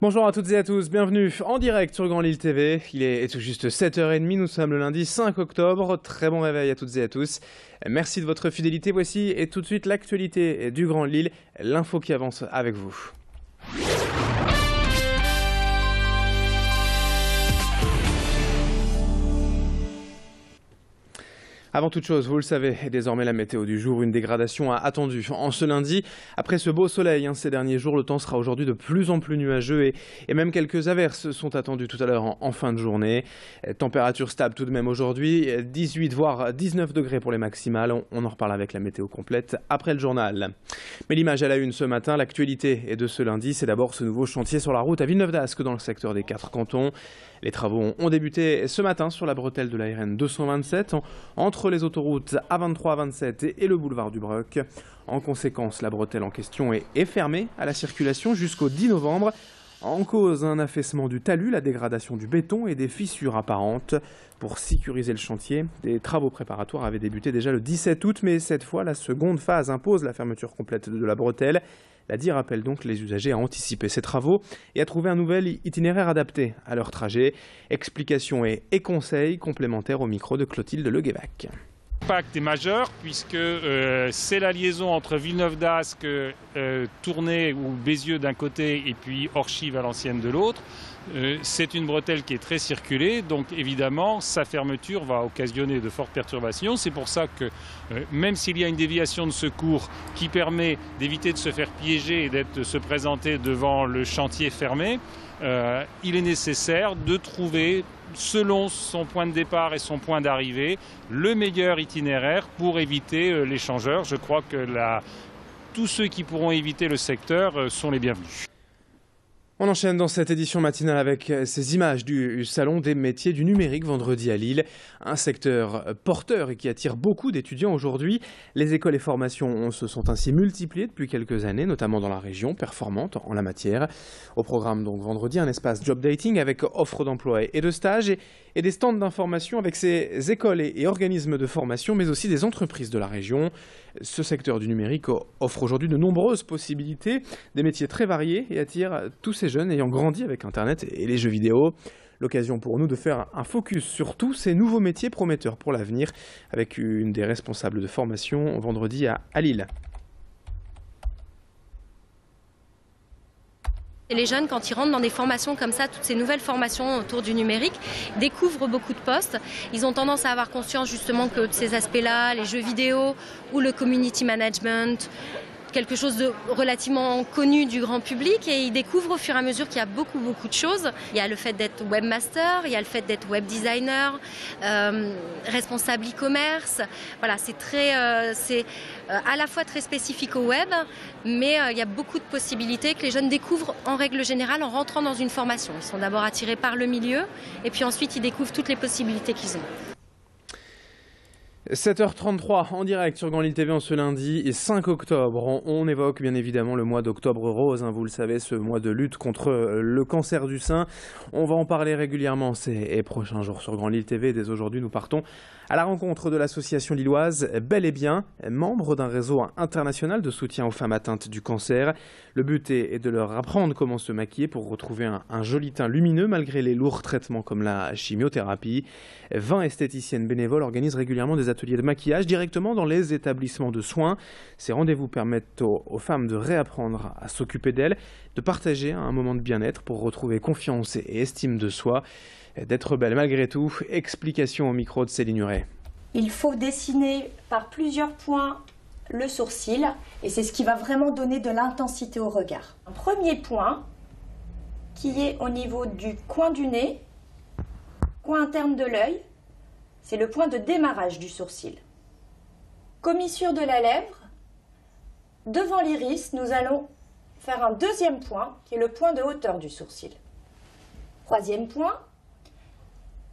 Bonjour à toutes et à tous, bienvenue en direct sur Grand Lille TV. Il est tout juste 7h30, nous sommes le lundi 5 octobre. Très bon réveil à toutes et à tous. Merci de votre fidélité. Voici et tout de suite l'actualité du Grand Lille, l'info qui avance avec vous. Avant toute chose, vous le savez, désormais la météo du jour, une dégradation attendue en ce lundi. Après ce beau soleil, ces derniers jours, le temps sera aujourd'hui de plus en plus nuageux et même quelques averses sont attendues tout à l'heure en fin de journée. Température stable tout de même aujourd'hui, 18 voire 19 degrés pour les maximales. On en reparle avec la météo complète après le journal. Mais l'image à la une ce matin, l'actualité de ce lundi, c'est d'abord ce nouveau chantier sur la route à Villeneuve d'Ascq dans le secteur des 4 cantons. Les travaux ont débuté ce matin sur la bretelle de la RN 227 entre les autoroutes A23, A27 et le boulevard du Broc. En conséquence, la bretelle en question est fermée à la circulation jusqu'au 10 novembre. En cause, un affaissement du talus, la dégradation du béton et des fissures apparentes. Pour sécuriser le chantier, des travaux préparatoires avaient débuté déjà le 17 août, mais cette fois, la seconde phase impose la fermeture complète de la bretelle. La DIR appelle donc les usagers à anticiper ces travaux et à trouver un nouvel itinéraire adapté à leur trajet. Explications et conseils complémentaires au micro de Clotilde Leguévac. L'impact est majeur puisque c'est la liaison entre Villeneuve d'Ascq, Tournai ou Bézieux d'un côté et puis Orchies-Valenciennes de l'autre. C'est une bretelle qui est très circulée, donc évidemment sa fermeture va occasionner de fortes perturbations. C'est pour ça que même s'il y a une déviation de secours qui permet d'éviter de se faire piéger et de se présenter devant le chantier fermé, il est nécessaire de trouver, selon son point de départ et son point d'arrivée, le meilleur itinéraire pour éviter l'échangeur. Je crois que tous ceux qui pourront éviter le secteur sont les bienvenus. On enchaîne dans cette édition matinale avec ces images du Salon des métiers du numérique vendredi à Lille. Un secteur porteur et qui attire beaucoup d'étudiants aujourd'hui. Les écoles et formations se sont ainsi multipliées depuis quelques années, notamment dans la région, performante en la matière. Au programme donc vendredi, un espace job dating avec offre d'emploi et de stage et des stands d'information avec ces écoles et organismes de formation, mais aussi des entreprises de la région. Ce secteur du numérique offre aujourd'hui de nombreuses possibilités, des métiers très variés et attire tous ces jeunes ayant grandi avec Internet et les jeux vidéo. L'occasion pour nous de faire un focus sur tous ces nouveaux métiers prometteurs pour l'avenir avec une des responsables de formation vendredi à Lille. Et les jeunes, quand ils rentrent dans des formations comme ça, toutes ces nouvelles formations autour du numérique, découvrent beaucoup de postes. Ils ont tendance à avoir conscience justement que ces aspects-là, les jeux vidéo ou le community management, quelque chose de relativement connu du grand public, et ils découvrent au fur et à mesure qu'il y a beaucoup de choses. Il y a le fait d'être webmaster, il y a le fait d'être web designer, responsable e-commerce. Voilà, c'est à la fois très spécifique au web, mais il y a beaucoup de possibilités que les jeunes découvrent en règle générale en rentrant dans une formation. Ils sont d'abord attirés par le milieu et puis ensuite ils découvrent toutes les possibilités qu'ils ont. 7h33 en direct sur Grand Lille TV en ce lundi 5 octobre. On évoque bien évidemment le mois d'octobre rose, vous le savez, ce mois de lutte contre le cancer du sein. On va en parler régulièrement ces prochains jours sur Grand Lille TV. Dès aujourd'hui, nous partons à la rencontre de l'association lilloise Bel et Bien, membre d'un réseau international de soutien aux femmes atteintes du cancer. Le but est de leur apprendre comment se maquiller pour retrouver un joli teint lumineux malgré les lourds traitements comme la chimiothérapie. 20 esthéticiennes bénévoles organisent régulièrement des ateliers de maquillage directement dans les établissements de soins. Ces rendez-vous permettent aux femmes de réapprendre à s'occuper d'elles, de partager un moment de bien-être pour retrouver confiance et estime de soi, d'être belle malgré tout. Explication au micro de Céline Huret. Il faut dessiner par plusieurs points le sourcil et c'est ce qui va vraiment donner de l'intensité au regard. Un premier point qui est au niveau du coin du nez, coin interne de l'œil, c'est le point de démarrage du sourcil. Commissure de la lèvre, devant l'iris, nous allons faire un deuxième point qui est le point de hauteur du sourcil. Troisième point,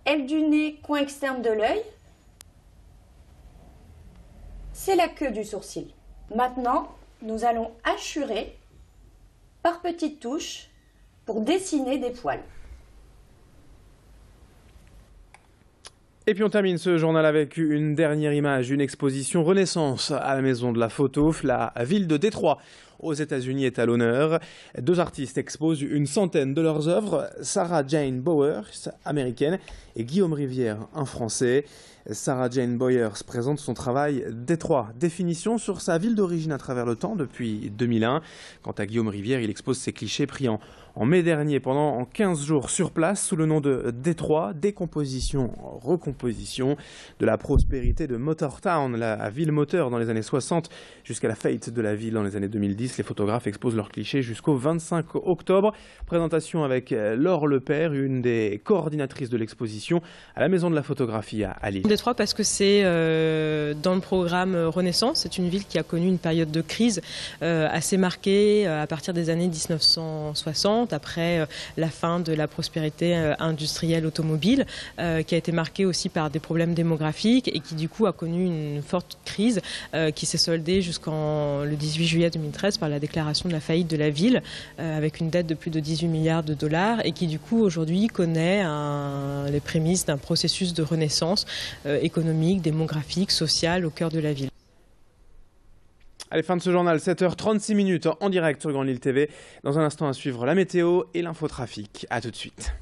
aile du nez, coin externe de l'œil, c'est la queue du sourcil. Maintenant, nous allons hachurer par petites touches pour dessiner des poils. Et puis on termine ce journal avec une dernière image, une exposition Renaissance à la Maison de la Photo. La ville de Détroit aux États-Unis est à l'honneur. 2 artistes exposent une centaine de leurs œuvres, Sarah Jane Bowers, américaine, et Guillaume Rivière, un Français. Sarah Jane Bowers présente son travail Détroit, définition sur sa ville d'origine à travers le temps depuis 2001. Quant à Guillaume Rivière, il expose ses clichés pris en mai dernier pendant 15 jours sur place sous le nom de Détroit, décomposition, recomposition, de la prospérité de Motortown, la ville moteur dans les années 60, jusqu'à la faillite de la ville dans les années 2010. Les photographes exposent leurs clichés jusqu'au 25 octobre. Présentation avec Laure Lepère, une des coordinatrices de l'exposition à la Maison de la Photographie à Lille. Détroit parce que c'est dans le programme Renaissance. C'est une ville qui a connu une période de crise assez marquée à partir des années 1960, après la fin de la prospérité industrielle automobile, qui a été marquée aussi par des problèmes démographiques et qui du coup a connu une forte crise qui s'est soldée jusqu'en le 18 juillet 2013 par la déclaration de la faillite de la ville avec une dette de plus de 18 milliards de dollars et qui du coup aujourd'hui connaît les prémices d'un processus de renaissance économique, démographique, sociale au cœur de la ville. Allez, fin de ce journal, 7h36 en direct sur Grande Lille TV. Dans un instant à suivre la météo et l'infotrafic. A tout de suite.